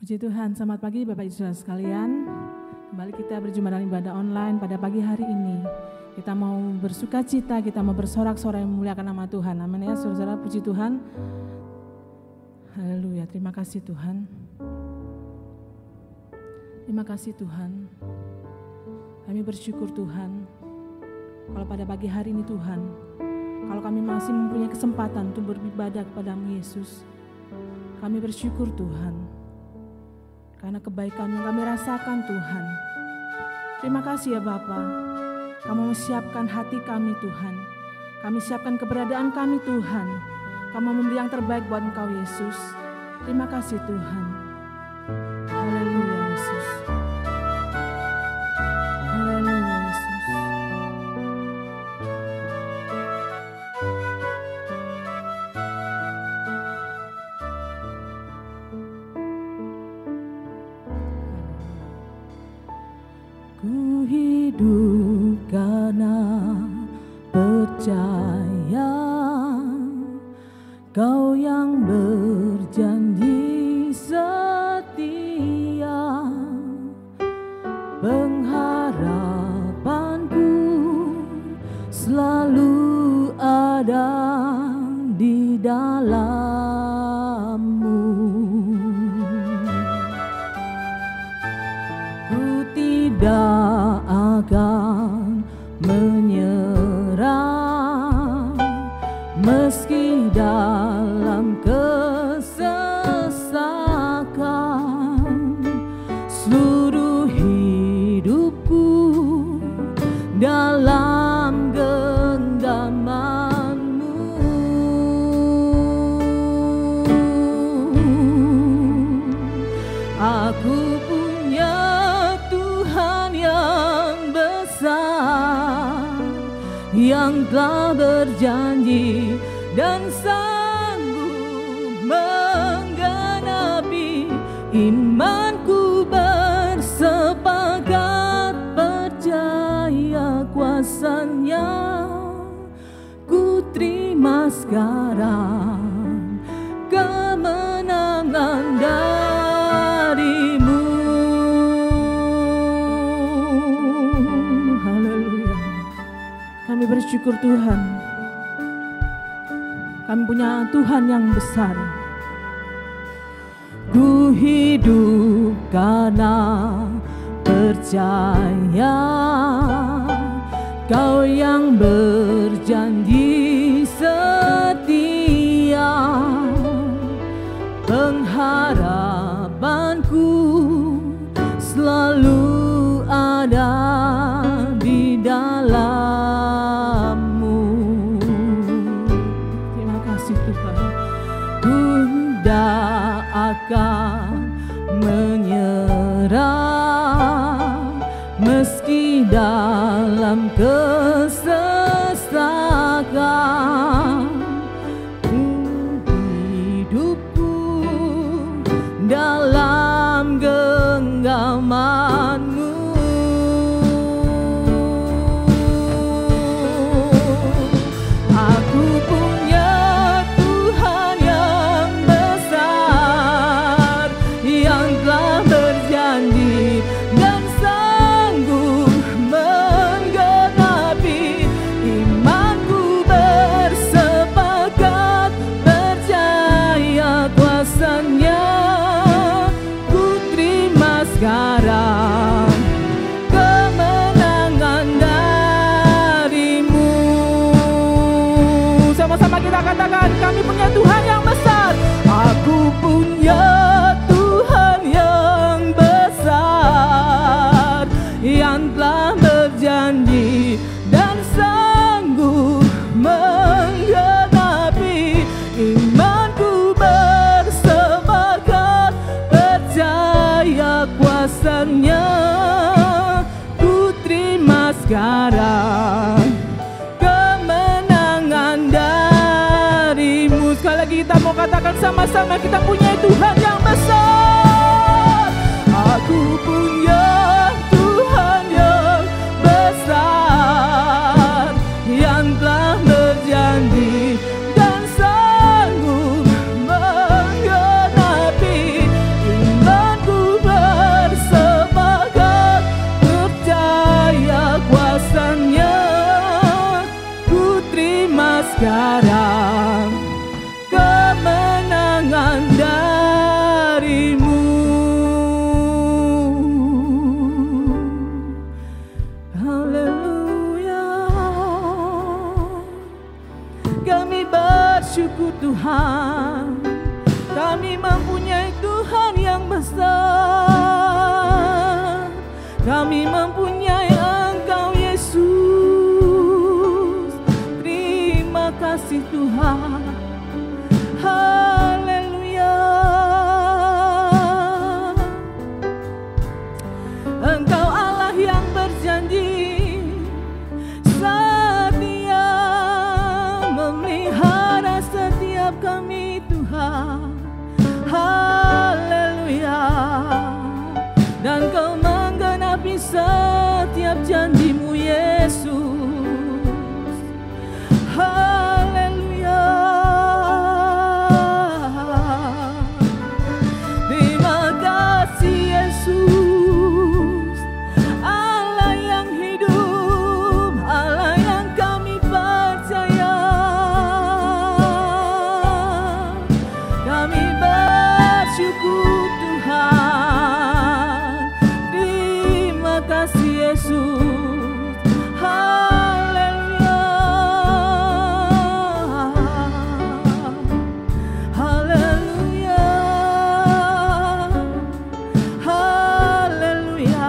Puji Tuhan, selamat pagi Bapak Ibu Saudara sekalian. Kembali kita berjumpa dalam ibadah online pada pagi hari ini. Kita mau bersuka cita, kita mau bersorak-sorai memuliakan nama Tuhan. Amin ya saudara, puji Tuhan. Haleluya, terima kasih Tuhan. Terima kasih Tuhan. Kami bersyukur Tuhan. Kalau pada pagi hari ini Tuhan, kalau kami masih mempunyai kesempatan untuk beribadah kepada-Mu Yesus, kami bersyukur Tuhan. Karena kebaikan yang kami rasakan Tuhan. Terima kasih ya Bapa. Kamu siapkan hati kami Tuhan. Kami siapkan keberadaan kami Tuhan. Kamu memberi yang terbaik buat Engkau Yesus. Terima kasih Tuhan. Haleluya Yesus. Haleluya Yesus. Ku hidup karena percaya Kau yang berjanji setia, pengharapanku selalu ada di dalam-Mu. Ku tidak akan menyerah meski dalam kesesakan. Seluruh hidupku dalam genggaman-Mu. Aku punya Tuhan yang besar, yang telah berjanji dan sanggup menggenapi. Imanku bersepakat percaya kuasa-Nya. Ku terima sekarang kemenangan dari-Mu. Haleluya. Kami bersyukur Tuhan. Kami punya Tuhan yang besar. Ku hidup karena percaya Kau yang berjanji setia, pengharapanku selalu ada di dalam-Mu. Terima kasih Tuhan. Ku tidak akan menyerah meski dalam kesesakan. Hidupku dalam genggaman-Mu. Aku punya Tuhan yang besar, yang telah berjanji dan sanggup menggenapi. Imanku bersepakat percaya kuasa-Nya. Ku terima sekarang kemenangan dari-Mu. Sama-sama kita katakan, kami punya Tuhan yang besar. Aku punya Tuhan yang besar, yang telah berjanji dan sanggup menggenapi. Imanku bersepakat percaya kuasa-Nya. Ku terima sekarang kemenangan dari-Mu. Sekali lagi kita mau katakan sama-sama, kita punya Tuhan yang besar. Aku punya Tuhan yang besar, yang telah berjanji dan sanggup menggenapi. Iman Tuhan. Kami mempunyai Tuhan yang besar. Kami mempunyai Engkau Yesus. Terima kasih Tuhan. Haleluya. Engkau Allah yang berjanji setia memelihara setiap kami Tuhan. Haleluya. Dan Kau menggenapi setiap janji-Mu Yesus. Haleluya. Terima kasih Yesus, Allah yang hidup, Allah yang kami percaya. Kami bersyukur Tuhan. Terima kasih Yesus. Haleluya. Haleluya. Haleluya.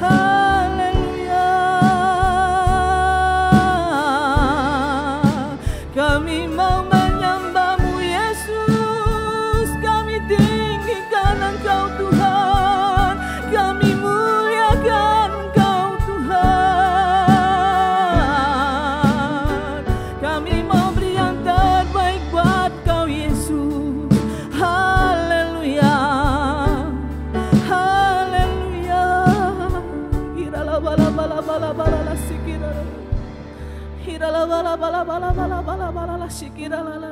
Haleluya. Kami mau menyembah-Mu Yesus. Kami tinggikan Engkau Tuhan. Kami muliakan Engkau Tuhan. Kami mau beri yang terbaik buat Kau Yesus. Haleluya. Haleluya. Hirala bala bala bala bala la sikira. Hirala bala bala bala bala bala bala la sikira la la.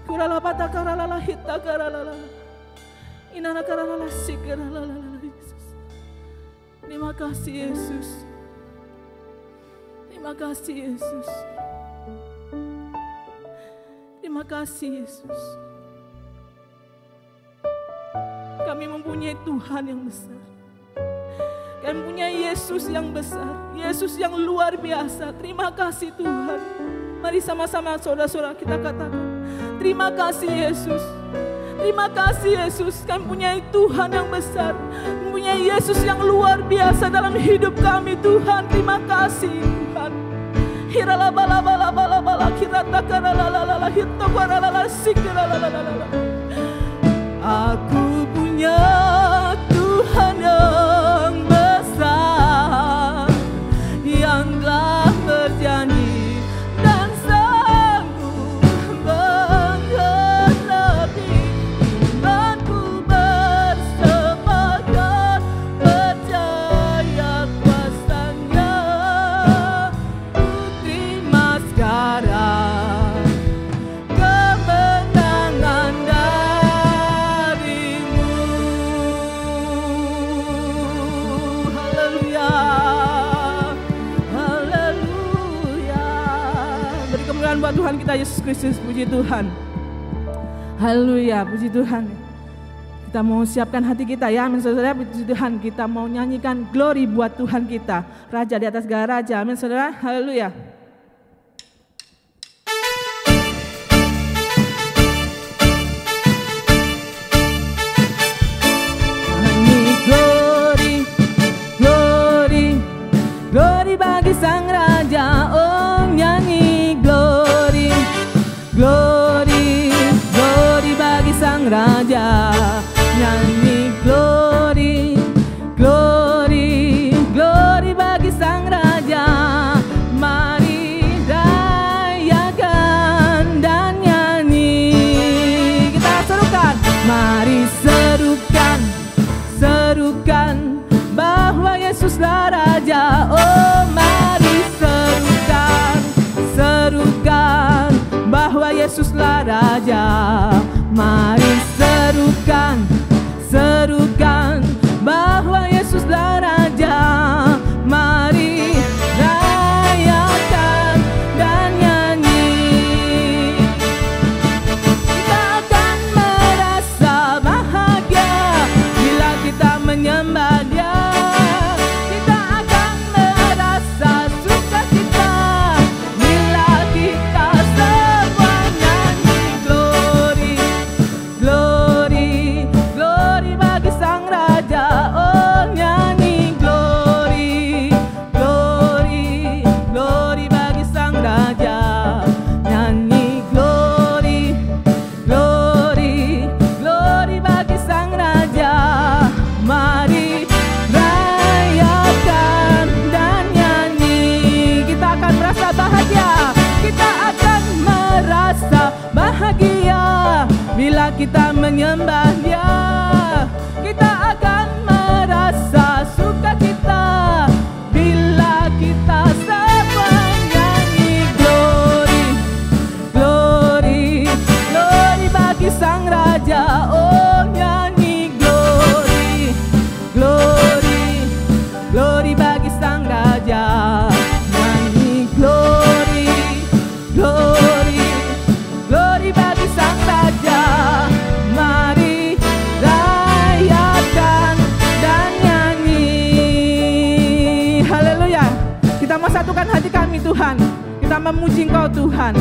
Kurala patakara la la hitakara la la. Inana kara la la sikira la la la Yesus. Terima kasih Yesus. Terima kasih Yesus. Terima kasih Yesus. Kami mempunyai Tuhan yang besar. Kami mempunyai Yesus yang besar, Yesus yang luar biasa. Terima kasih Tuhan. Mari sama-sama saudara-saudara kita katakan, terima kasih Yesus. Terima kasih Yesus. Kami mempunyai Tuhan yang besar, mempunyai Yesus yang luar biasa dalam hidup kami Tuhan. Terima kasih Tuhan. Hirala bala bala bala bala kirata karala la la la hitto karala la sikira la la la la. Aku punya Tuhan yang besar, yang telah berjanji dan sanggup menggenapi imanku, bersemangat percaya kuasa-Nya. Ku terima sekarang kemenangan darimu. Haleluya. Haleluya. Beri kemuliaan buat Tuhan kita Yesus Kristus. Puji Tuhan. Haleluya. Puji Tuhan. Kita mau siapkan hati kita ya, amin saudara. Puji Tuhan, kita mau nyanyikan glory buat Tuhan kita, Raja di atas segala raja, amin saudara. Haleluya. Nyanyi glory, glory, glory bagi Sang Raja. Oh nyanyi glory, glory, glory bagi Sang Raja. Nyanyi glory, glory, glory bagi Sang Raja. Mari rayakan dan nyanyi. Kita serukan, mari serukan, serukan bahwa Yesuslah Raja. Oh mari serukan, serukan bahwa Yesuslah Raja. Mari serukan, serukan bahwa Yesuslah Raja. Mari rayakan dan nyanyi. Kita akan merasa bahagia bila kita menyembah Dia. Kita akan merasa sukacita bila kita semuanya bahagia bila kita menyembah Dia. Kita akan merasa sukacita bila kita semua nyanyi glory, glory, glory bagi Sang Raja. Oh nyanyi glory, glory, glory bagi Sang Raja. Nyanyi glory, glory, glory bagi Sang Raja. Mari rayakan dan nyanyi. Haleluya. Kita mau satukan hati kami Tuhan. Kita memuji Engkau Tuhan.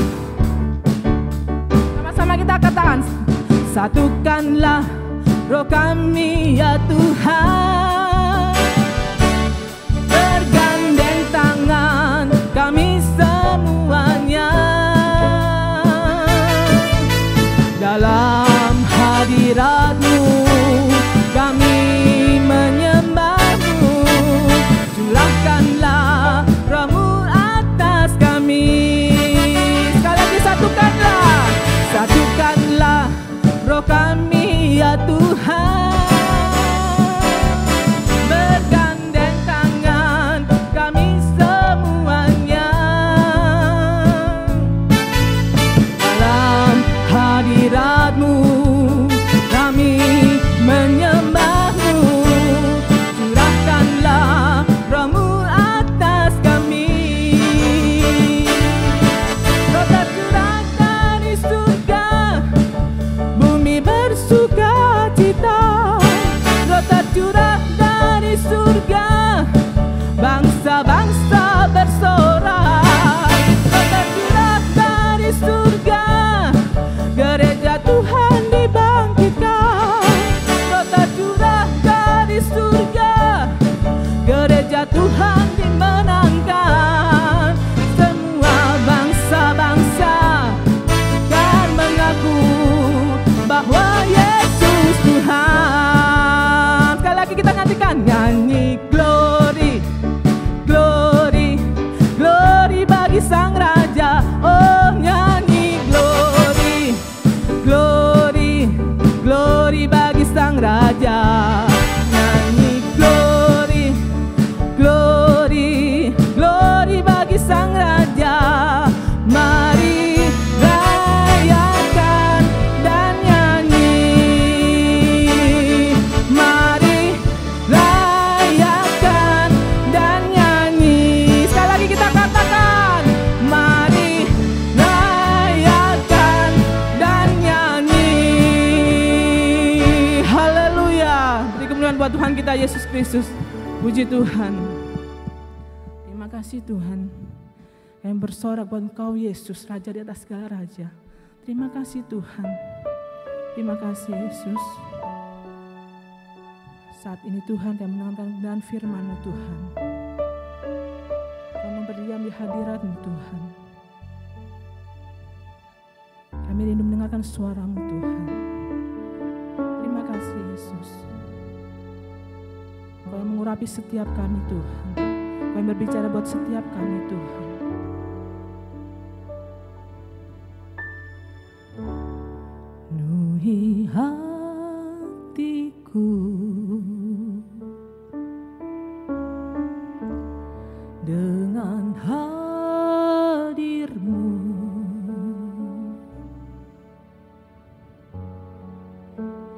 Sama-sama kita katakan, satukanlah roh kami ya Tuhan. Bergandeng tangan kami semuanya dalam hadirat-Mu, kami menyembah-Mu. Curahkanlah Roh-Mu atas kami. Sekali lagi satukanlah, satukanlah roh kami ya Tuhan. Bergandeng tangan kami semuanya dalam hadirat-Mu, kami menyembah-Mu. Curahkanlah Roh-Mu atas kami. Roh tercurah dari surga, bumi bersuka cita. Roh tercurah dari surga, bangsa-bangsa bersorak. Roh tercurah dari surga, gereja Tuhan dibangkitkan. Roh tercurah dari surga, gereja Tuhan dimenangkan. Semua bangsa-bangsa kan mengaku bahwa Yesus Tuhan. Sekali lagi kita nyanyikan, nyanyi glory, glory, glory bagi Sang Raja. Oh nyanyi glory, glory, glory bagi Sang Raja. Nyanyi glory, glory, glory bagi Sang Raja. Mari rayakan dan nyanyi. Mari rayakan dan nyanyi. Sekali lagi kita katakan, mari rayakan dan nyanyi. Haleluya. Beri kemuliaan buat Tuhan kita Yesus Kristus. Puji Tuhan. Terima kasih Tuhan yang bersorak buat Engkau Yesus, Raja di atas segala raja. Terima kasih Tuhan. Terima kasih Yesus. Saat ini Tuhan yang menangkan dan firman-Mu Tuhan. Kami berdiam di hadirat-Mu Tuhan. Kami rindu mendengarkan suara-Mu Tuhan. Terima kasih Yesus. Engkau yang mengurapi setiap kami Tuhan. Engkau yang berbicara buat setiap kami Tuhan. Penuhi hatiku dengan hadir-Mu.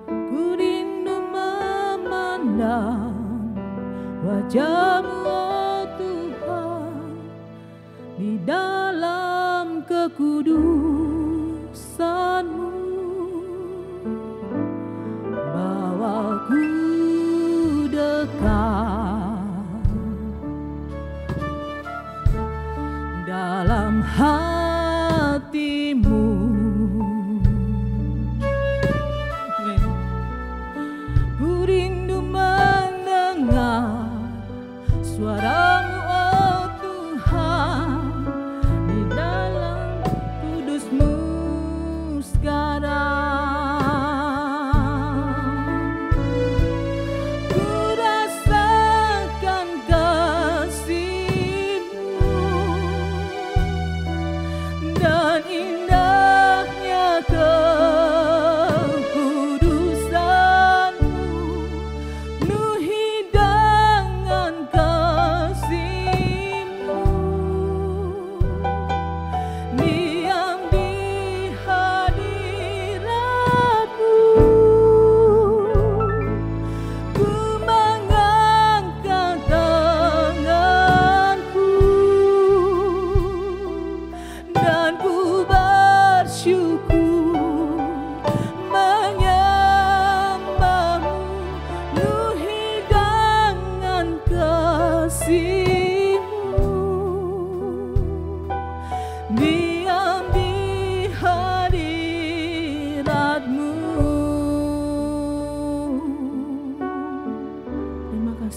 Ku rindu memandang wajah-Mu oh Tuhan, di dalam kekudusan-Mu. Bawaku dekat dalam hati-Mu. Ku rindu mendengar suara-Mu oh Tuhan, di dalam kudus-Mu.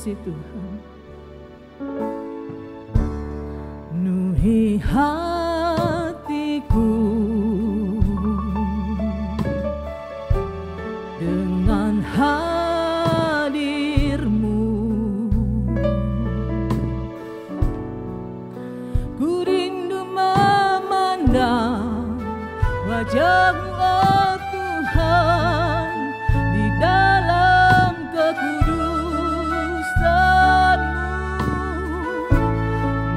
kasih Tuhan. Penuhi hatiku dengan hadir-Mu. Ku rindu memandang wajah-Mu, oh Tuhan, di dalam kekudusan-Mu.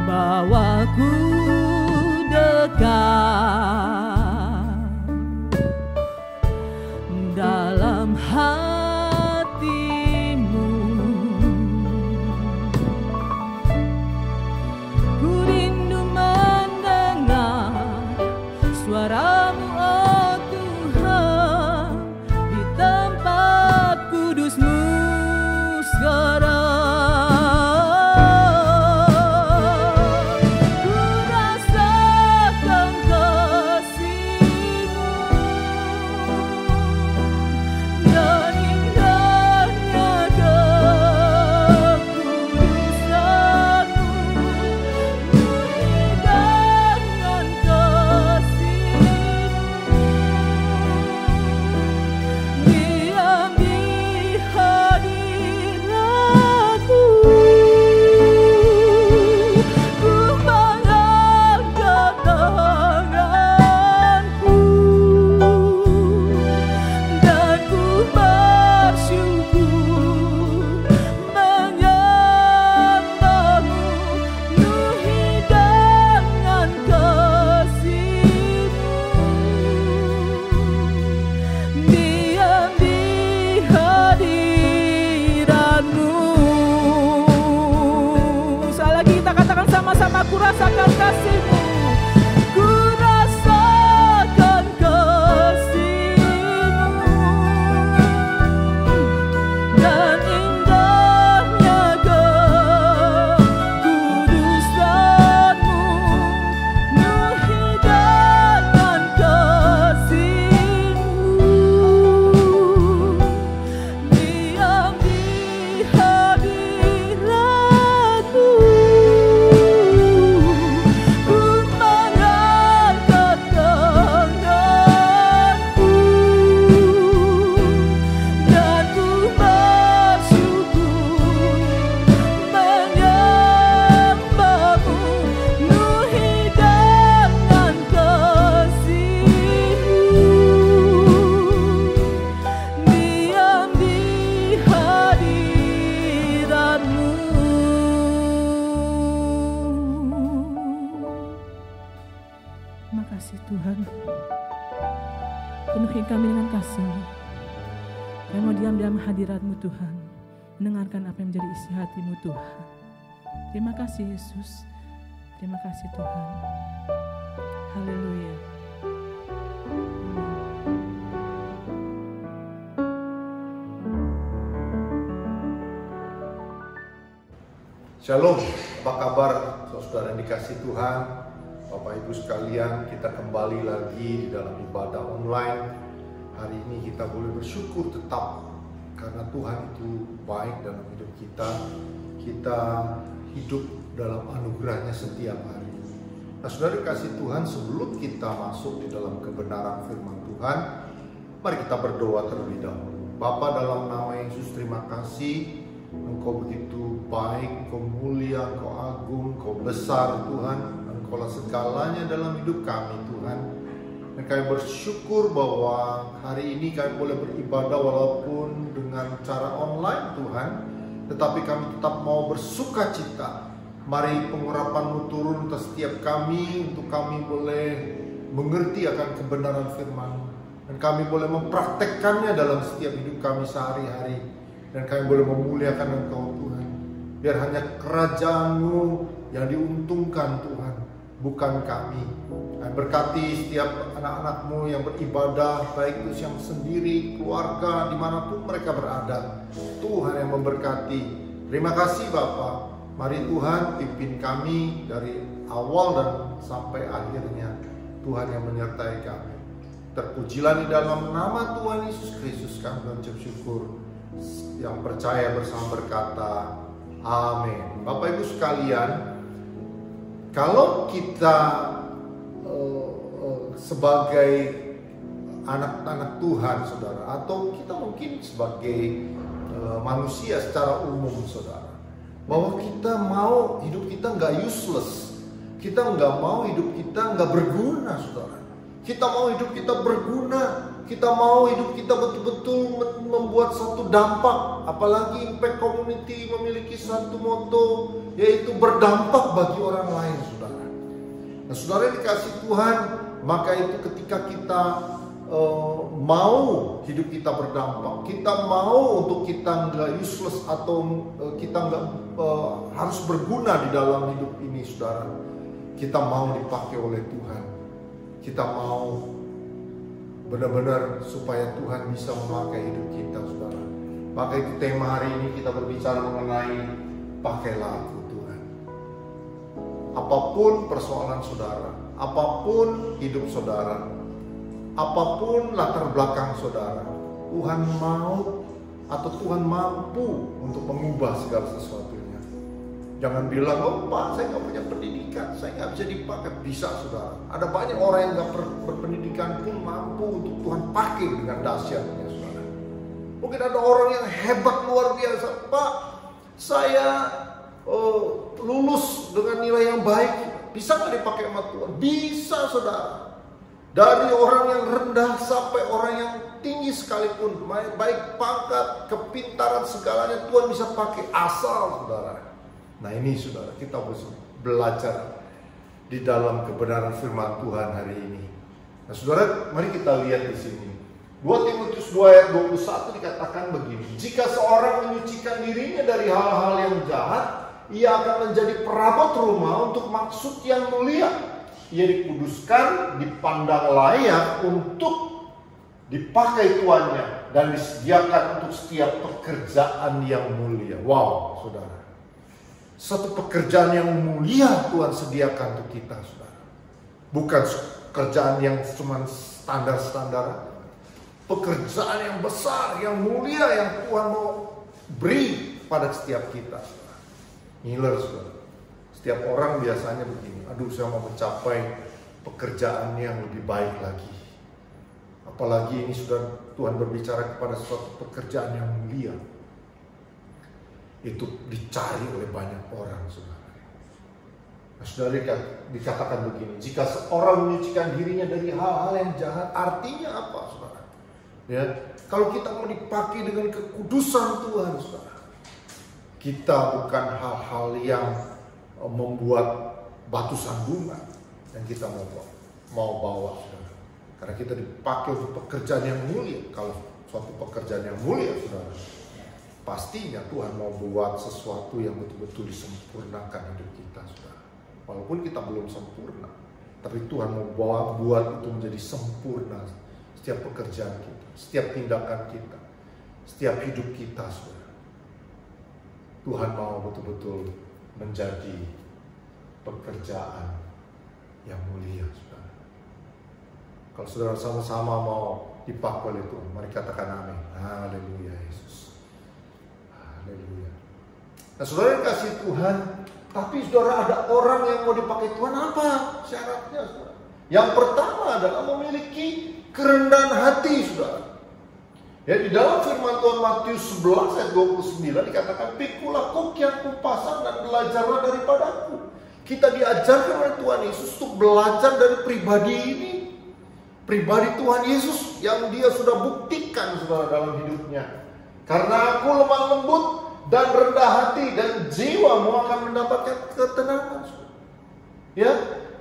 Bawaku dekat dalam hati-Mu. Ku rindu mendengar suara-Mu, oh Tuhan, di tempat kudus-Mu sekarang. Ku rasakan kasih-Mu dan indahnya kekudusan-Mu. Penuhi dengan kasih-Mu, diam di hadirat-Mu. Ku mengangkat tanganku dan ku bersyukur menyembah-Mu. Penuhi dengan kasih-Mu, diam di hadirat-Mu. Sekali lagi kita katakan sama-sama, ku rasakan kasih-Mu. Ku rasakan kasih-Mu dan indahnya kekudusan-Mu. Penuhi dengan kasih-Mu, diam di hadirat-Mu. Ku mengangkat tanganku dan ku bersyukur menyembah-Mu. Penuhi dengan kasih-Mu, diam di hadirat-Mu. Terima kasih Tuhan. Penuhi kami dengan kasih-Mu. Kami mau diam dalam hadirat-Mu Tuhan, mendengarkan apa yang menjadi isi hati-Mu Tuhan. Terima kasih Yesus. Terima kasih Tuhan. Haleluya. Shalom, apa kabar saudara yang dikasih Tuhan, Bapak Ibu sekalian, kita kembali lagi di dalam ibadah online. Hari ini kita boleh bersyukur tetap karena Tuhan itu baik dalam hidup kita. Kita hidup dalam anugerahnya setiap hari. Nah saudara dikasih Tuhan, sebelum kita masuk di dalam kebenaran firman Tuhan, mari kita berdoa terlebih dahulu. Bapa, dalam nama Yesus, terima kasih. Engkau begitu baik, Engkau mulia, Engkau agung, Engkau besar Tuhan. Engkaulah segalanya dalam hidup kami Tuhan. Dan kami bersyukur bahwa hari ini kami boleh beribadah walaupun dengan cara online Tuhan. Tetapi kami tetap mau bersuka cita. Mari pengurapan-Mu turun atas setiap kami, untuk kami boleh mengerti akan kebenaran firman-Mu. Dan kami boleh mempraktekkannya dalam setiap hidup kami sehari-hari. Dan kami boleh memuliakan Engkau Tuhan. Biar hanya kerajaan-Mu yang diuntungkan Tuhan, bukan kami. Dan berkati setiap anak-anak-Mu yang beribadah, baik itu yang sendiri, keluarga, dimanapun mereka berada. Tuhan yang memberkati. Terima kasih Bapa. Mari Tuhan pimpin kami dari awal dan sampai akhirnya. Tuhan yang menyertai kami. Terpujilah di dalam nama Tuhan Yesus Kristus kami mengucap syukur. Yang percaya bersama berkata Amin. Bapak Ibu sekalian, kalau kita sebagai anak-anak Tuhan, saudara, atau kita mungkin sebagai manusia secara umum, saudara, bahwa kita mau hidup kita nggak useless, kita nggak mau hidup kita nggak berguna, saudara. Kita mau hidup kita berguna, kita mau hidup kita betul-betul membuat satu dampak, apalagi Impact Community memiliki satu moto, yaitu berdampak bagi orang lain, saudara. Nah, saudara dikasih Tuhan, maka itu ketika kita mau hidup kita berdampak, kita mau untuk kita nggak useless atau kita nggak harus berguna di dalam hidup ini, saudara. Kita mau dipakai oleh Tuhan. Kita mau benar-benar supaya Tuhan bisa memakai hidup kita, saudara. Maka itu tema hari ini kita berbicara mengenai pakailah aku, Tuhan. Apapun persoalan saudara, apapun hidup saudara, apapun latar belakang saudara, Tuhan mau atau Tuhan mampu untuk mengubah segala sesuatunya. Jangan bilang, oh Pak, saya nggak punya pendidikan, saya nggak bisa dipakai. Bisa, saudara. Ada banyak orang yang nggak berpendidikan pun mampu untuk Tuhan pakai dengan dahsyatnya, saudara. Mungkin ada orang yang hebat luar biasa, Pak, saya lulus dengan nilai yang baik, bisa nggak dipakai sama Tuhan? Bisa, saudara. Dari orang yang rendah sampai orang yang tinggi sekalipun, baik pangkat, kepintaran segalanya Tuhan bisa pakai, asal, saudara. Nah ini, saudara, kita harus belajar di dalam kebenaran firman Tuhan hari ini. Nah saudara, mari kita lihat di sini. 2 Timotius 2 ayat 21 dikatakan begini. Jika seorang menyucikan dirinya dari hal-hal yang jahat, ia akan menjadi perabot rumah untuk maksud yang mulia. Ia dikuduskan, dipandang layak untuk dipakai tuannya, dan disediakan untuk setiap pekerjaan yang mulia. Wow, saudara. Satu pekerjaan yang mulia Tuhan sediakan untuk kita, saudara. Bukan pekerjaan yang cuma standar-standar. Pekerjaan yang besar, yang mulia, yang Tuhan mau beri pada setiap kita, saudara. Ngiler, saudara. Setiap orang biasanya begini, aduh saya mau mencapai pekerjaan yang lebih baik lagi. Apalagi ini sudah Tuhan berbicara kepada suatu pekerjaan yang mulia. Itu dicari oleh banyak orang, saudara. Nah, saudara, dikatakan begini, jika seorang menyucikan dirinya dari hal-hal yang jahat, artinya apa, saudara? Ya, kalau kita mau dipakai dengan kekudusan Tuhan, saudara, kita bukan hal-hal yang membuat batu sandungan yang kita mau bawa, saudara. Karena kita dipakai untuk pekerjaan yang mulia. Kalau suatu pekerjaan yang mulia, saudara, pastinya Tuhan mau buat sesuatu yang betul-betul disempurnakan hidup kita, saudara. Walaupun kita belum sempurna, tapi Tuhan mau buat itu menjadi sempurna. Setiap pekerjaan kita, setiap tindakan kita, setiap hidup kita, saudara. Tuhan mau betul-betul menjadi pekerjaan yang mulia, saudara. Kalau saudara sama-sama mau dipakai oleh Tuhan, mari katakan amin. Haleluya, Yesus. Haleluya. Nah, saudara kasih Tuhan, tapi saudara ada orang yang mau dipakai Tuhan, apa syaratnya, saudara? Yang pertama adalah memiliki kerendahan hati, saudara. Ya, di dalam firman Tuhan Matius 11 ayat 29 dikatakan, pikulah kuk yang kupasang dan belajarlah daripadaku. Kita diajarkan oleh Tuhan Yesus untuk belajar dari pribadi ini. Pribadi Tuhan Yesus yang dia sudah buktikan, saudara, dalam hidupnya. Karena aku lemah lembut dan rendah hati, dan jiwamu akan mendapatkan ketenangan. Ya,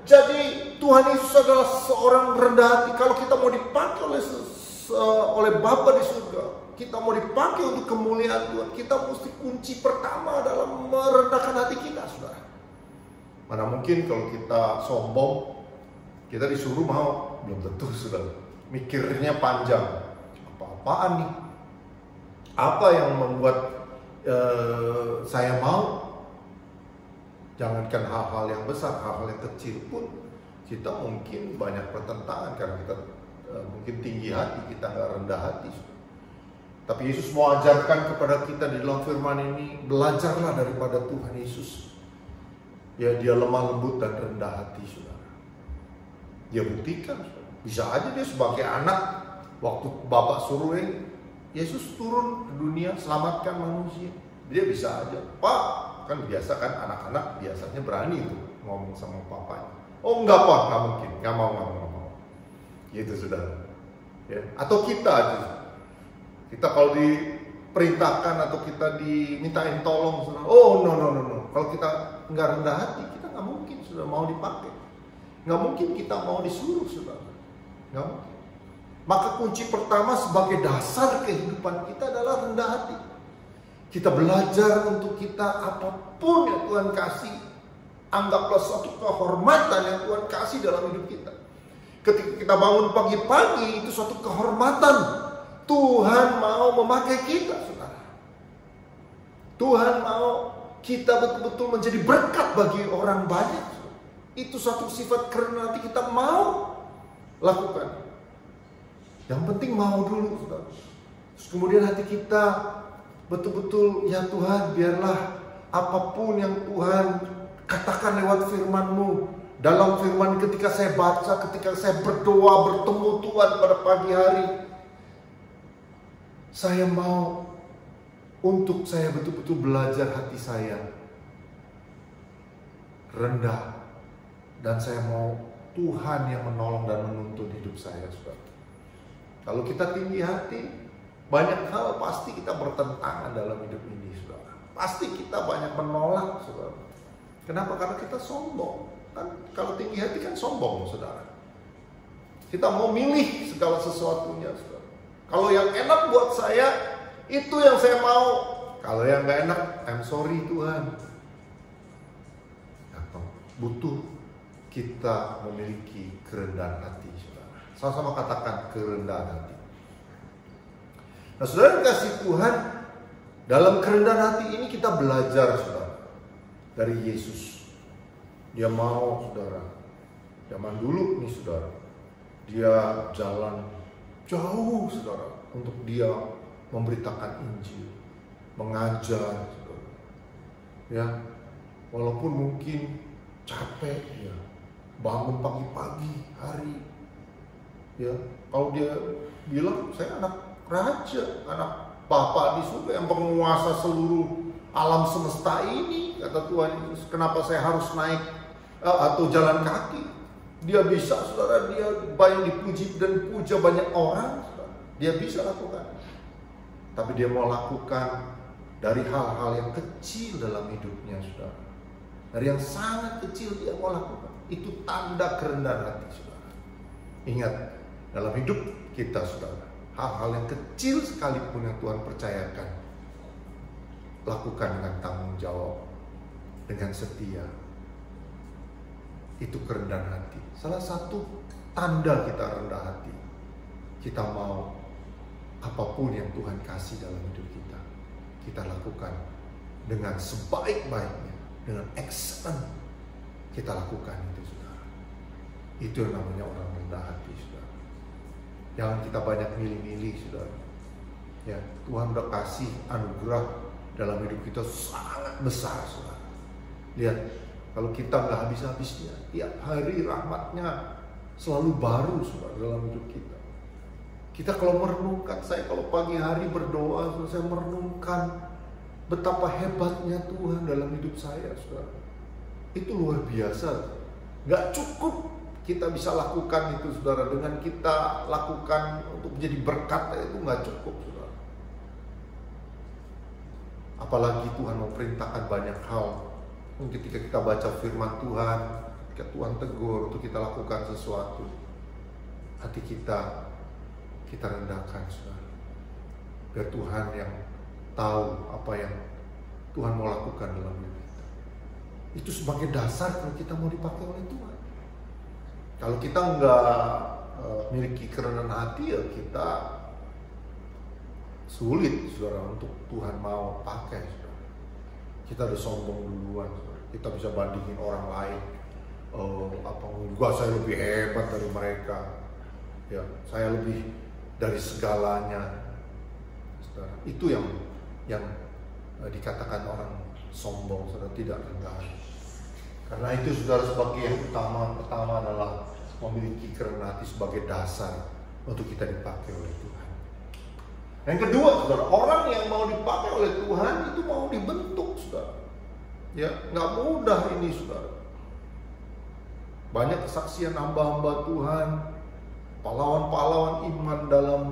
jadi Tuhan Yesus adalah seorang rendah hati. Kalau kita mau dipakai oleh Bapa di surga, kita mau dipakai untuk kemuliaan Tuhan, kita mesti kunci pertama adalah merendahkan hati kita, saudara. Mana mungkin kalau kita sombong, kita disuruh mau, belum tentu, saudara. Mikirnya panjang, apa-apaan nih? Apa yang membuat saya mau? Jangankan hal-hal yang besar, hal-hal yang kecil pun kita mungkin banyak pertentangan karena kita mungkin tinggi hati, kita nggak rendah hati. Tapi Yesus mau ajarkan kepada kita di dalam firman ini, belajarlah daripada Tuhan Yesus. Ya, dia lemah lembut dan rendah hati, saudara. Dia buktikan, saudara. Bisa aja dia sebagai anak, waktu Bapak suruh Yesus turun ke dunia, selamatkan manusia. Dia bisa aja, Pak, kan biasa kan anak-anak biasanya berani tuh ngomong sama papanya. Oh enggak Pak, nggak mungkin, nggak mau. Gitu saudara. Ya. Atau kita aja. Kita kalau diperintahkan atau kita dimintain tolong, saudara, oh no. Kalau kita nggak rendah hati, kita nggak mungkin sudah mau dipakai. Nggak mungkin kita mau disuruh, saudara. Nggak mungkin. Maka kunci pertama sebagai dasar kehidupan kita adalah rendah hati. Kita belajar untuk kita apapun yang Tuhan kasih, anggaplah suatu kehormatan yang Tuhan kasih dalam hidup kita. Ketika kita bangun pagi-pagi, itu suatu kehormatan. Tuhan mau memakai kita, saudara. Tuhan mau kita betul-betul menjadi berkat bagi orang banyak. Itu satu sifat karena nanti kita mau lakukan. Yang penting mau dulu, saudara. Terus kemudian hati kita betul-betul, ya Tuhan, biarlah apapun yang Tuhan katakan lewat firman-Mu. Dalam firman ketika saya baca, ketika saya berdoa, bertemu Tuhan pada pagi hari, saya mau untuk saya betul-betul belajar hati saya rendah. Dan saya mau Tuhan yang menolong dan menuntun hidup saya, saudara. Kalau kita tinggi hati, banyak hal pasti kita bertentangan dalam hidup ini, saudara. Pasti kita banyak menolak, saudara. Kenapa? Karena kita sombong. Kan kalau tinggi hati kan sombong, saudara. Kita mau milih segala sesuatunya, saudara. Kalau yang enak buat saya, itu yang saya mau. Kalau yang gak enak, I'm sorry Tuhan. Butuh kita memiliki kerendahan hati, saudara. Sama-sama katakan kerendahan hati. Nah, saudara kasih Tuhan, dalam kerendahan hati ini kita belajar, saudara, dari Yesus. Dia mau, saudara, zaman dulu nih, saudara, dia jalan jauh, saudara, untuk dia memberitakan Injil, mengajar, saudara. Ya, walaupun mungkin capek, ya, bangun pagi-pagi hari, ya, kalau dia bilang saya anak raja, anak Bapa di surga yang penguasa seluruh alam semesta ini, kata Tuhan Yesus, kenapa saya harus naik atau jalan kaki? Dia bisa, saudara, dia banyak dipuji dan puja banyak orang, saudara. Dia bisa lakukan. Tapi dia mau lakukan dari hal-hal yang kecil dalam hidupnya, saudara. Dari yang sangat kecil dia mau lakukan. Itu tanda kerendahan hati, saudara. Ingat, dalam hidup kita, saudara, hal-hal yang kecil sekalipun yang Tuhan percayakan, lakukan dengan tanggung jawab, dengan setia. Itu kerendahan hati. Salah satu tanda kita rendah hati, kita mau apapun yang Tuhan kasih dalam hidup kita, kita lakukan dengan sebaik-baiknya, dengan excellent. Kita lakukan itu, saudara. Itu yang namanya orang rendah hati, saudara. Jangan kita banyak milih-milih, saudara. Ya, Tuhan udah kasih anugerah dalam hidup kita sangat besar, saudara. Lihat, kalau kita nggak habis-habisnya, tiap hari rahmatnya selalu baru, saudara, dalam hidup kita. Kita kalau merenungkan, saya kalau pagi hari berdoa, saya merenungkan betapa hebatnya Tuhan dalam hidup saya, saudara. Itu luar biasa. Nggak cukup kita bisa lakukan itu, saudara. Dengan kita lakukan untuk menjadi berkat, itu nggak cukup, saudara. Apalagi Tuhan mau perintahkan banyak hal. Ketika kita baca firman Tuhan, ketika Tuhan tegur untuk kita lakukan sesuatu, hati kita rendahkan, saudara. Biar Tuhan yang tahu apa yang Tuhan mau lakukan dalam hidup kita. Itu sebagai dasar kalau kita mau dipakai oleh Tuhan. Kalau kita nggak memiliki kerendahan hati, ya kita sulit, saudara, untuk Tuhan mau pakai, saudara. Kita udah sombong duluan, kita bisa bandingin orang lain. Saya lebih hebat dari mereka. Ya, saya lebih dari segalanya. saudara. Itu yang dikatakan orang sombong, saudara, tidak rendah hati. Karena itu, saudara, sebagai yang pertama adalah memiliki kerendahan hati sebagai dasar untuk kita dipakai oleh Tuhan. Yang kedua, saudara, orang yang mau dipakai oleh Tuhan itu mau dibentuk, saudara. Ya, nggak mudah ini, saudara. Banyak kesaksian hamba-hamba Tuhan, pahlawan-pahlawan iman dalam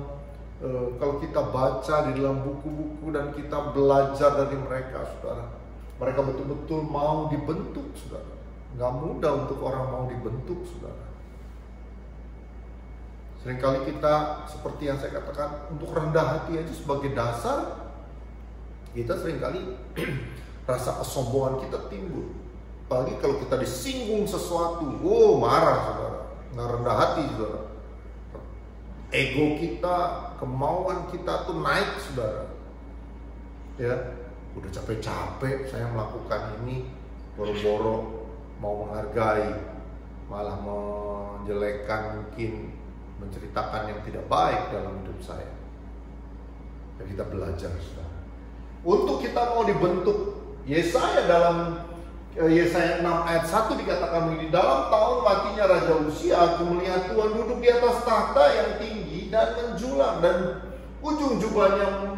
kalau kita baca di dalam buku-buku dan kita belajar dari mereka, saudara. Mereka betul-betul mau dibentuk, saudara. Nggak mudah untuk orang mau dibentuk, saudara. Seringkali kita, seperti yang saya katakan, untuk rendah hati aja sebagai dasar, kita seringkali rasa kesombongan kita timbul. Apalagi kalau kita disinggung sesuatu, marah, saudara. Nggak rendah hati, saudara. Ego kita, kemauan kita tuh naik, saudara. Ya, udah capek-capek saya melakukan ini, boro-boro mau menghargai, malah menjelekkan, mungkin menceritakan yang tidak baik dalam hidup saya. Dan kita belajar, saudara. Untuk kita mau dibentuk, Yesaya dalam Yesaya 6 ayat 1 dikatakan begini, dalam tahun matinya Raja Uzia, aku melihat Tuhan duduk di atas tahta yang tinggi dan menjulang, dan ujung jubahnya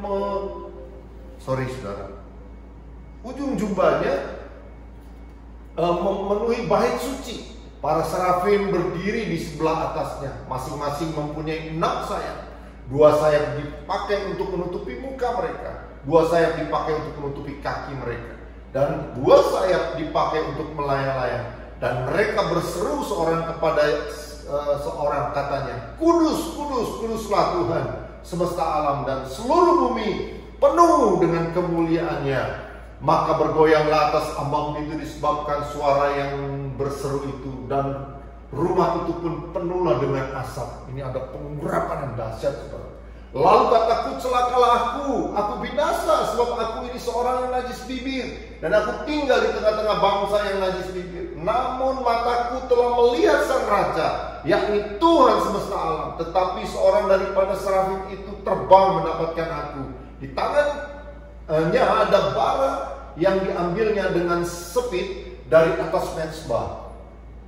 ujung jubahnya memenuhi bait suci. Para serafim berdiri di sebelah atasnya, masing-masing mempunyai 6 sayap. 2 sayap dipakai untuk menutupi muka mereka, 2 sayap dipakai untuk menutupi kaki mereka, dan 2 sayap dipakai untuk melayang-layang. Dan mereka berseru seorang kepada seorang, katanya, Kudus, kudus, kuduslah Tuhan semesta alam, dan seluruh bumi penuh dengan kemuliaannya. Maka bergoyanglah atas ambang pintu disebabkan suara yang berseru itu, dan rumah itu pun penuhlah dengan asap. Ini ada pengurapan yang dahsyat, saudara. Lalu kataku, celakalah aku binasa, sebab aku ini seorang yang najis bibir, dan aku tinggal di tengah-tengah bangsa yang najis bibir. Namun mataku telah melihat sang raja, yakni Tuhan semesta alam. Tetapi seorang daripada serafim itu terbang mendapatkan aku. Di tangannya ada bara yang diambilnya dengan sepit dari atas mezbah,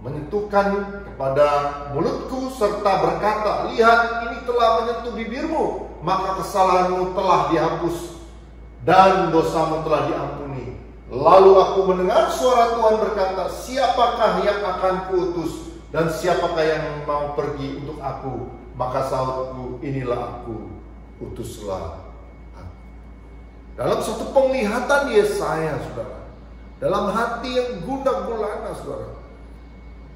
menyentuhkan kepada mulutku serta berkata, lihat, ini telah menyentuh bibirmu, maka kesalahanmu telah dihapus dan dosamu telah diampuni. Lalu aku mendengar suara Tuhan berkata, siapakah yang akan kuutus dan siapakah yang mau pergi untuk aku? Maka sahutku, inilah aku, utuslah. Dalam satu penglihatan Yesaya, saudara, dalam hati yang gundah gulana, saudara,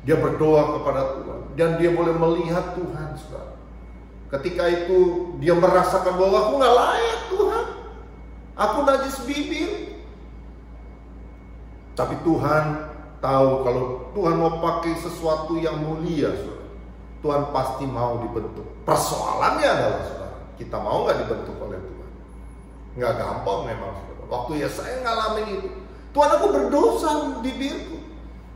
dia berdoa kepada Tuhan dan dia boleh melihat Tuhan, saudara. Ketika itu dia merasakan bahwa aku nggak layak, Tuhan, aku najis bibir. Tapi Tuhan tahu kalau Tuhan mau pakai sesuatu yang mulia, saudara, Tuhan pasti mau dibentuk. Persoalannya adalah, saudara, kita mau nggak dibentuk oleh Tuhan? Nggak gampang memang, saudara. Waktu saya ngalamin itu, Tuhan, aku berdosa bibirku.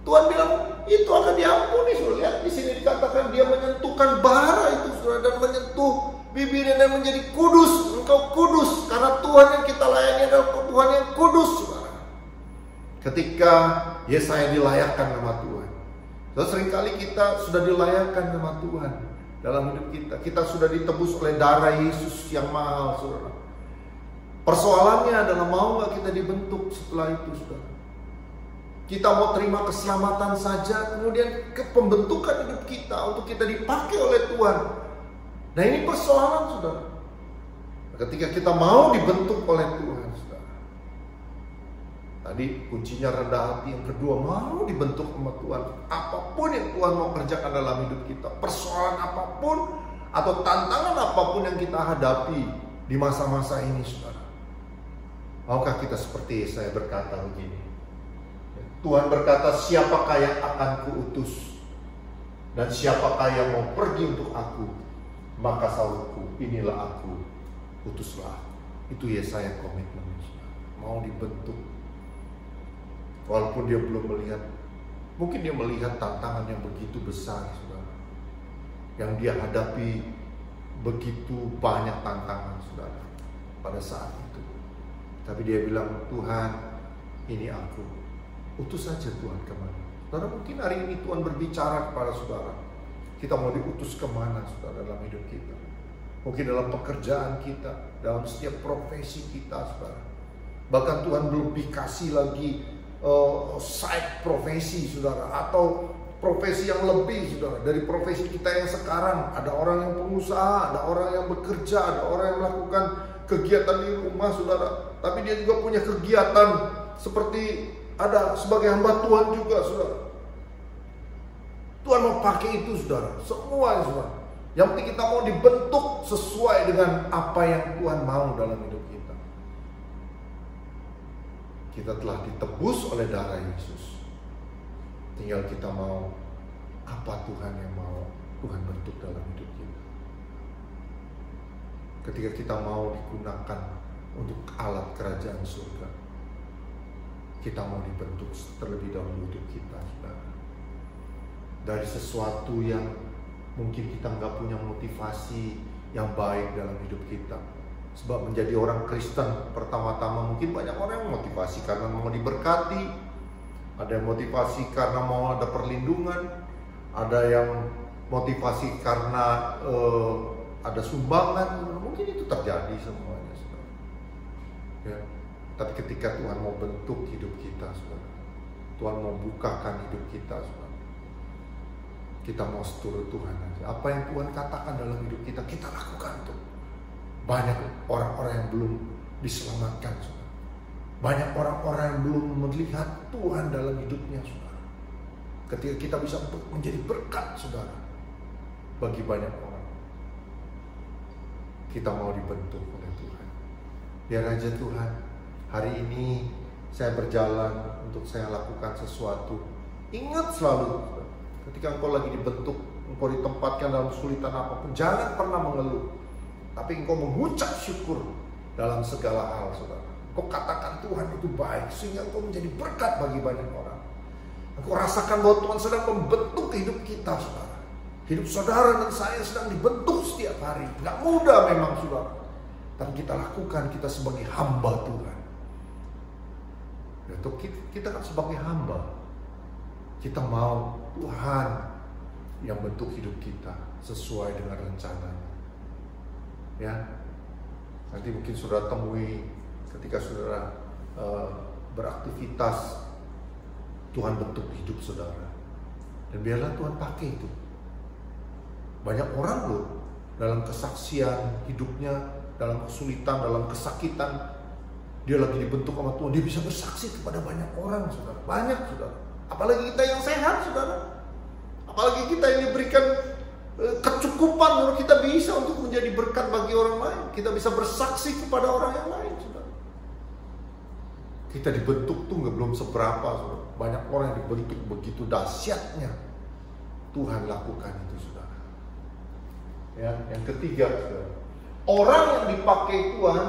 Tuhan bilang itu akan diampuni, saudara. Lihat di sini dikatakan dia menyentuhkan bara itu, saudara, dan menyentuh bibirnya dan menjadi kudus. Engkau kudus karena Tuhan yang kita layani adalah Tuhan yang kudus, saudara. Ketika Yesaya dilayakkan sama Tuhan, saudara, seringkali kita sudah dilayakkan sama Tuhan dalam hidup kita. Kita sudah ditebus oleh darah Yesus yang mahal, saudara. Persoalannya adalah mau nggak kita dibentuk setelah itu, saudara? Kita mau terima keselamatan saja, kemudian ke pembentukan hidup kita untuk kita dipakai oleh Tuhan. Nah, ini persoalan, saudara. Ketika kita mau dibentuk oleh Tuhan, saudara. Tadi kuncinya rendah hati. Yang kedua, mau dibentuk sama Tuhan. Apapun yang Tuhan mau kerjakan dalam hidup kita, persoalan apapun atau tantangan apapun yang kita hadapi di masa-masa ini, saudara. Maukah kita seperti Yesaya berkata begini? Tuhan berkata, siapakah yang akan kuutus dan siapakah yang mau pergi untuk aku? Maka sahutku, inilah aku, utuslah. Itu Yesaya komitmen, mau dibentuk. Walaupun dia belum melihat, mungkin dia melihat tantangan yang begitu besar, saudara, yang dia hadapi begitu banyak tantangan, saudara. pada saat itu. Tapi dia bilang, Tuhan, ini aku. Utus saja Tuhan kemana. Saudara, mungkin hari ini Tuhan berbicara kepada saudara. Kita mau diutus kemana, saudara, dalam hidup kita. Mungkin dalam pekerjaan kita, dalam setiap profesi kita, saudara. Bahkan Tuhan belum dikasih lagi side profesi, saudara, atau profesi yang lebih, saudara, dari profesi kita yang sekarang. Ada orang yang pengusaha, ada orang yang bekerja, ada orang yang melakukan kegiatan di rumah, saudara. Tapi dia juga punya kegiatan seperti ada sebagai hamba Tuhan juga, saudara. Tuhan mau pakai itu, saudara, semua, saudara. Yang penting kita mau dibentuk sesuai dengan apa yang Tuhan mau dalam hidup kita. Kita telah ditebus oleh darah Yesus. Tinggal kita mau apa Tuhan yang mau Tuhan bentuk dalam hidup kita. Ketika kita mau digunakan untuk alat kerajaan surga, kita mau dibentuk terlebih dahulu hidup kita, saudara. Dari sesuatu yang mungkin kita nggak punya motivasi yang baik dalam hidup kita. Sebab menjadi orang Kristen pertama-tama mungkin banyak orang yang motivasi karena mau diberkati, ada yang motivasi karena mau ada perlindungan, ada yang motivasi karena ada sumbangan. Mungkin itu terjadi semuanya, saudara. Ya. Tapi ketika Tuhan mau bentuk hidup kita, saudara, Tuhan mau bukakan hidup kita, saudara, kita mau seturut Tuhan aja. Apa yang Tuhan katakan dalam hidup kita, kita lakukan tuh. Banyak orang-orang yang belum diselamatkan, saudara. Banyak orang-orang yang belum melihat Tuhan dalam hidupnya, saudara. Ketika kita bisa menjadi berkat, saudara, bagi banyak orang, kita mau dibentuk oleh Tuhan. Biar aja Tuhan, hari ini saya berjalan untuk saya lakukan sesuatu. Ingat selalu, ketika engkau lagi dibentuk, engkau ditempatkan dalam kesulitan apapun, jangan pernah mengeluh. Tapi engkau mengucap syukur dalam segala hal, saudara. Engkau katakan Tuhan itu baik, sehingga engkau menjadi berkat bagi banyak orang. Engkau rasakan bahwa Tuhan sedang membentuk hidup kita, saudara. Hidup saudara dan saya sedang dibentuk setiap hari. Gak mudah memang, saudara. Tapi kita lakukan, kita sebagai hamba Tuhan. Yaitu kita kan sebagai hamba. Kita mau Tuhan yang bentuk hidup kita sesuai dengan rencananya. Ya, nanti mungkin saudara temui ketika saudara beraktivitas, Tuhan bentuk hidup saudara, dan biarlah Tuhan pakai itu. Banyak orang loh dalam kesaksian hidupnya, dalam kesulitan, dalam kesakitan, dia lagi dibentuk sama Tuhan, dia bisa bersaksi kepada banyak orang, saudara. Banyak, saudara. Apalagi kita yang sehat, saudara. Apalagi kita yang diberikan kecukupan, kalau kita bisa untuk menjadi berkat bagi orang lain. Kita bisa bersaksi kepada orang yang lain, saudara. Kita dibentuk tuh belum seberapa, saudara. Banyak orang yang dibentuk begitu dahsyatnya. Tuhan lakukan itu, saudara. Ya, yang ketiga, saudara. Orang yang dipakai Tuhan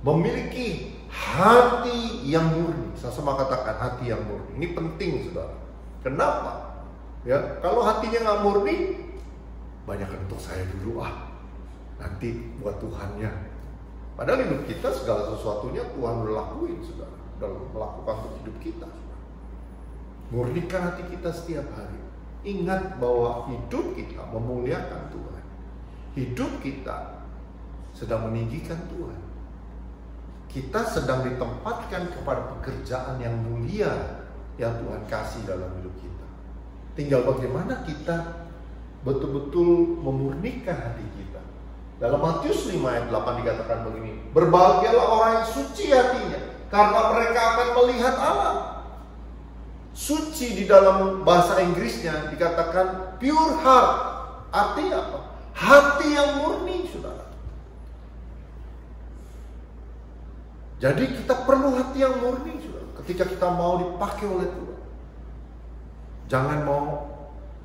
memiliki hati yang murni. Saya sama katakan hati yang murni. Ini penting, saudara. Kenapa? Ya, kalau hatinya nggak murni, banyak untuk saya dulu, nanti buat Tuhannya. Padahal hidup kita segala sesuatunya Tuhan udah lakuin, saudara. Udah melakukan untuk hidup kita, saudara. Murnikan hati kita setiap hari. Ingat bahwa hidup kita memuliakan Tuhan. Hidup kita sedang meninggikan Tuhan. Kita sedang ditempatkan kepada pekerjaan yang mulia yang Tuhan kasih dalam hidup kita. Tinggal bagaimana kita betul-betul memurnikan hati kita. Dalam Matius 5 ayat 8 dikatakan begini, berbahagialah orang yang suci hatinya, karena mereka akan melihat Allah. Suci di dalam bahasa Inggrisnya dikatakan pure heart. Artinya apa? Hati yang murni, saudara. Jadi kita perlu hati yang murni, saudara, ketika kita mau dipakai oleh Tuhan. Jangan mau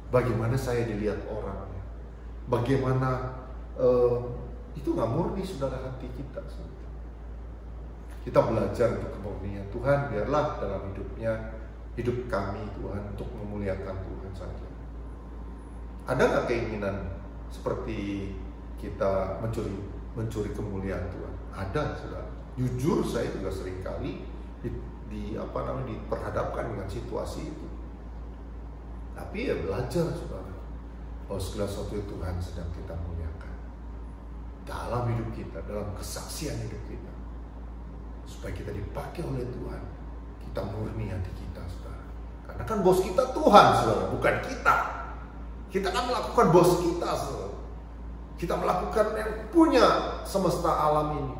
bagaimana saya dilihat orang, bagaimana itu nggak murni, saudara, hati kita. Saudara. Kita belajar untuk kemurnian Tuhan. Biarlah dalam hidup kami Tuhan untuk memuliakan Tuhan saja. Ada nggak keinginan seperti kita mencuri mencuri kemuliaan Tuhan. Ada, saudara. Jujur saya juga seringkali diperhadapkan dengan situasi itu. Tapi ya belajar, saudara, bahwa segala sesuatu Tuhan sedang kita muliakan dalam hidup kita, dalam kesaksian hidup kita, supaya kita dipakai oleh Tuhan. Kita murni hati kita, saudara. Karena kan bos kita Tuhan, saudara, bukan kita. Kita kan melakukan bos kita, saudara. Kita melakukan yang punya semesta alam ini.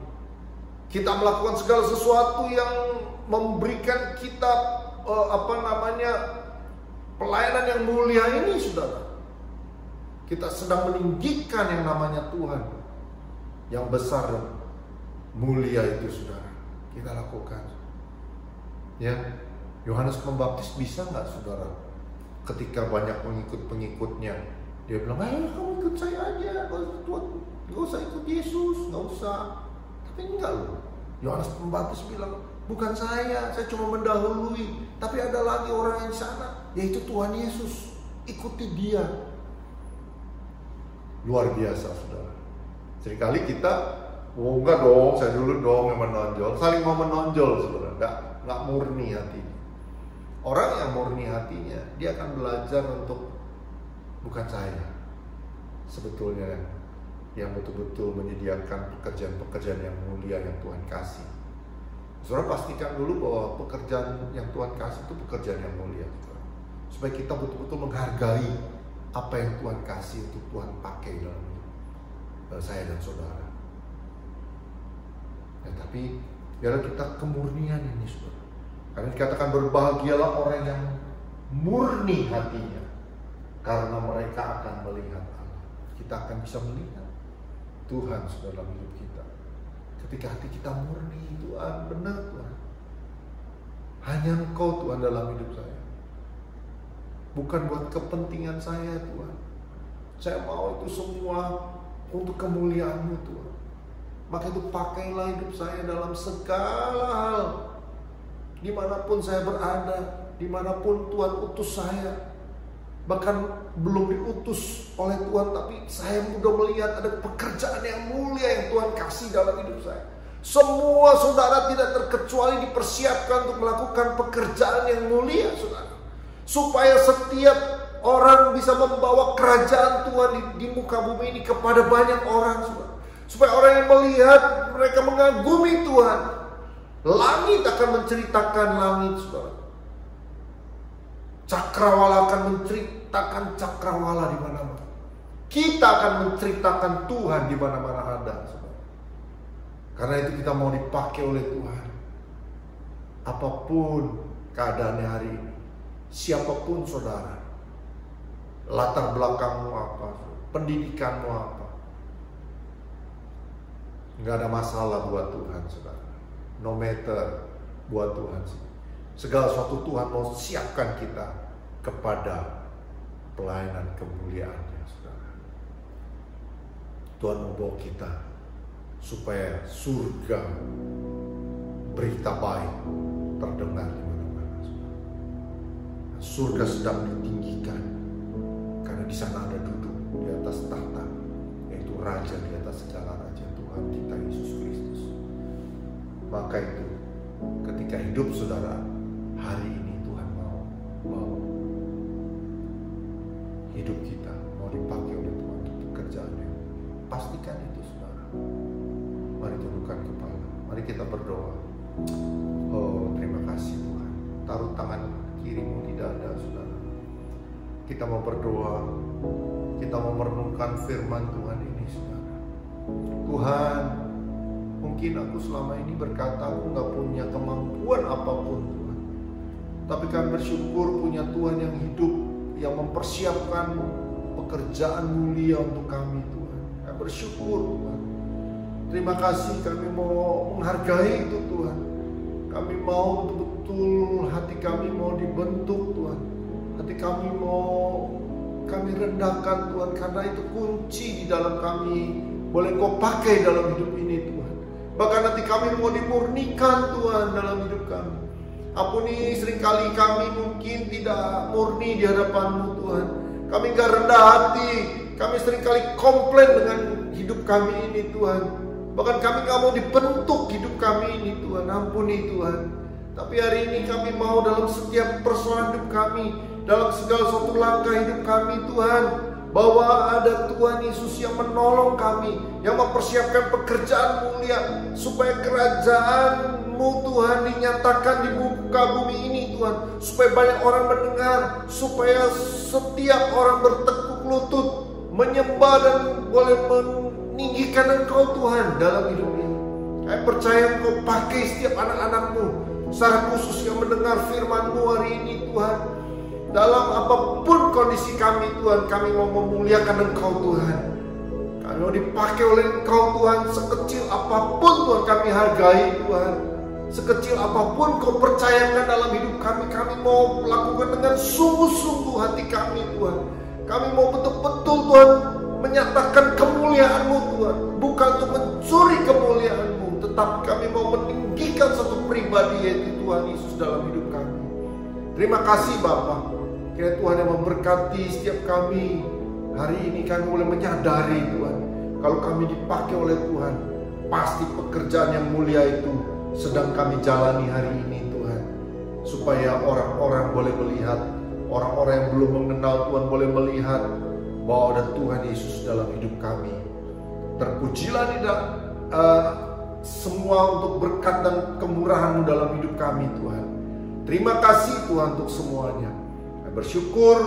Kita melakukan segala sesuatu yang memberikan kita pelayanan yang mulia ini, saudara. Kita sedang meninggikan yang namanya Tuhan, yang besar dan mulia itu, saudara. Kita lakukan. Ya, Yohanes Pembaptis bisa nggak, saudara? Ketika banyak pengikut-pengikutnya, dia bilang, kamu ikut saya aja, gak usah ikut Yesus, gak usah. Tapi enggak loh. Yohanes Pembaptis bilang, bukan saya cuma mendahului, tapi ada lagi orang yang di sana, yaitu Tuhan Yesus. Ikuti dia. Luar biasa, saudara. Seringkali kita, enggak dong, saya dulu dong yang menonjol. Saling mau menonjol, saudara. Enggak murni hatinya. Orang yang murni hatinya, dia akan belajar untuk, bukan saya sebetulnya yang betul-betul menyediakan pekerjaan-pekerjaan yang mulia yang Tuhan kasih. Saudara pastikan dulu bahwa pekerjaan yang Tuhan kasih itu pekerjaan yang mulia, saudara. Supaya kita betul-betul menghargai apa yang Tuhan kasih untuk Tuhan pakai dalam hidup saya dan saudara. Ya, tapi biarlah kita kemurnian ini, saudara. Karena dikatakan berbahagialah orang yang murni hatinya, karena mereka akan melihat Allah. Kita akan bisa melihat Tuhan, saudara, dalam hidup kita. Ketika hati kita murni, Tuhan, benar Tuhan, hanya Engkau Tuhan dalam hidup saya. Bukan buat kepentingan saya, Tuhan. Saya mau itu semua untuk kemuliaan-Mu, Tuhan. Maka itu pakailah hidup saya dalam segala hal. Dimanapun saya berada, dimanapun Tuhan utus saya. Bahkan belum diutus oleh Tuhan, tapi saya sudah melihat ada pekerjaan yang mulia yang Tuhan kasih dalam hidup saya. Semua saudara tidak terkecuali dipersiapkan untuk melakukan pekerjaan yang mulia, saudara. Supaya setiap orang bisa membawa kerajaan Tuhan di muka bumi ini kepada banyak orang, saudara. Supaya orang yang melihat, mereka mengagumi Tuhan. Langit akan menceritakan langit, saudara. Cakrawala akan menceritakan cakrawala di mana-mana. Kita akan menceritakan Tuhan di mana-mana ada, saudara. Karena itu kita mau dipakai oleh Tuhan. Apapun keadaannya hari ini, siapapun saudara, latar belakangmu apa, pendidikanmu apa, nggak ada masalah buat Tuhan, saudara. No matter buat Tuhan sih. Segala sesuatu Tuhan mau siapkan kita kepada pelayanan kemuliaan-Nya, saudara. Tuhan mau bawa kita supaya surga, berita baik terdengar di mana-mana, saudara. Surga sedang ditinggikan karena di sana ada duduk di atas tahta, yaitu Raja di atas segala raja, Tuhan kita Yesus Kristus. Maka itu ketika hidup saudara hari ini, Tuhan mau hidup kita mau dipakai oleh Tuhan untuk pekerjaannya. Pastikan itu, saudara. Mari tundukkan kepala, mari kita berdoa. Oh, terima kasih Tuhan. Taruh tangan kirimu di dada, saudara. Kita mau berdoa, kita mau merenungkan firman Tuhan ini, saudara. Tuhan, mungkin aku selama ini berkata aku gak punya kemampuan apapun, Tuhan. Tapi kami bersyukur punya Tuhan yang hidup, yang mempersiapkan pekerjaan mulia untuk kami, Tuhan. Kami bersyukur, Tuhan. Terima kasih, kami mau menghargai itu, Tuhan. Kami mau betul-betul hati kami mau dibentuk, Tuhan. Hati kami mau kami rendahkan, Tuhan, karena itu kunci di dalam kami. Boleh Kau pakai dalam hidup ini, Tuhan. Bahkan nanti kami mau dimurnikan, Tuhan, dalam hidup kami. Ampuni seringkali kami mungkin tidak murni di hadapan-Mu, Tuhan. Kami gak rendah hati. Kami seringkali komplain dengan hidup kami ini Tuhan. Bahkan kami gak mau dibentuk hidup kami ini Tuhan. Ampuni Tuhan. Tapi hari ini kami mau dalam setiap persoalan hidup kami, dalam segala suatu langkah hidup kami Tuhan, bahwa ada Tuhan Yesus yang menolong kami, yang mempersiapkan pekerjaan mulia, supaya kerajaan-Mu Tuhan dinyatakan di muka bumi ini Tuhan, supaya banyak orang mendengar, supaya setiap orang bertekuk lutut, menyembah dan boleh meninggikan Engkau Tuhan dalam hidup ini. Kami percaya Engkau pakai setiap anak-anak-Mu secara khusus yang mendengar firman-Mu hari ini Tuhan. Dalam apapun kondisi kami Tuhan, kami mau memuliakan Engkau Tuhan. Kami mau dipakai oleh Engkau Tuhan. Sekecil apapun Tuhan kami hargai Tuhan. Sekecil apapun Kau percayakan dalam hidup kami, kami mau melakukan dengan sungguh-sungguh hati kami Tuhan. Kami mau betul-betul Tuhan menyatakan kemuliaan-Mu Tuhan. Bukan untuk mencuri kemuliaan-Mu, tetapi kami mau meninggikan satu pribadi, yaitu Tuhan Yesus dalam hidup kami. Terima kasih Bapa. Kiranya Tuhan yang memberkati setiap kami. Hari ini kami boleh menyadari Tuhan, kalau kami dipakai oleh Tuhan, pasti pekerjaan yang mulia itu sedang kami jalani hari ini Tuhan. Supaya orang-orang boleh melihat, orang-orang yang belum mengenal Tuhan boleh melihat bahwa ada Tuhan Yesus dalam hidup kami. Terpujilah tidak semua untuk berkat dan kemurahan-Mu dalam hidup kami Tuhan. Terima kasih Tuhan untuk semuanya. Bersyukur,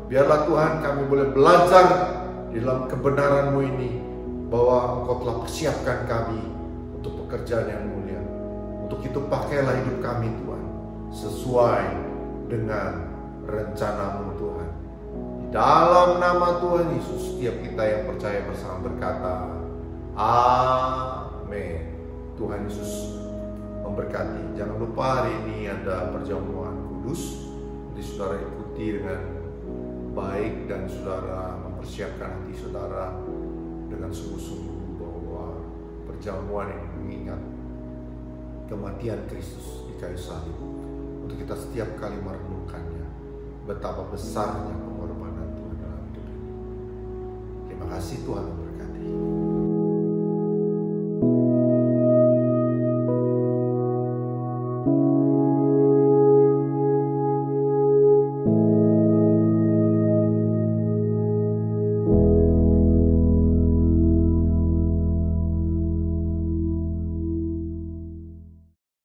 biarlah Tuhan kami boleh belajar di dalam kebenaran-Mu ini, bahwa Engkau telah persiapkan kami untuk pekerjaan yang mulia. Untuk itu pakailah hidup kami Tuhan, sesuai dengan rencana-Mu Tuhan. Di dalam nama Tuhan Yesus, setiap kita yang percaya bersama berkata, amin. Tuhan Yesus memberkati. Jangan lupa hari ini ada perjamuan kudus. Jadi saudara ikuti dengan baik dan saudara mempersiapkan hati saudara dengan sungguh-sungguh, bahwa perjamuan ini mengingat kematian Kristus di kayu salib. Untuk kita setiap kali merenungkannya, betapa besarnya pengorbanan Tuhan dalam hidup ini. Terima kasih, Tuhan memberkati.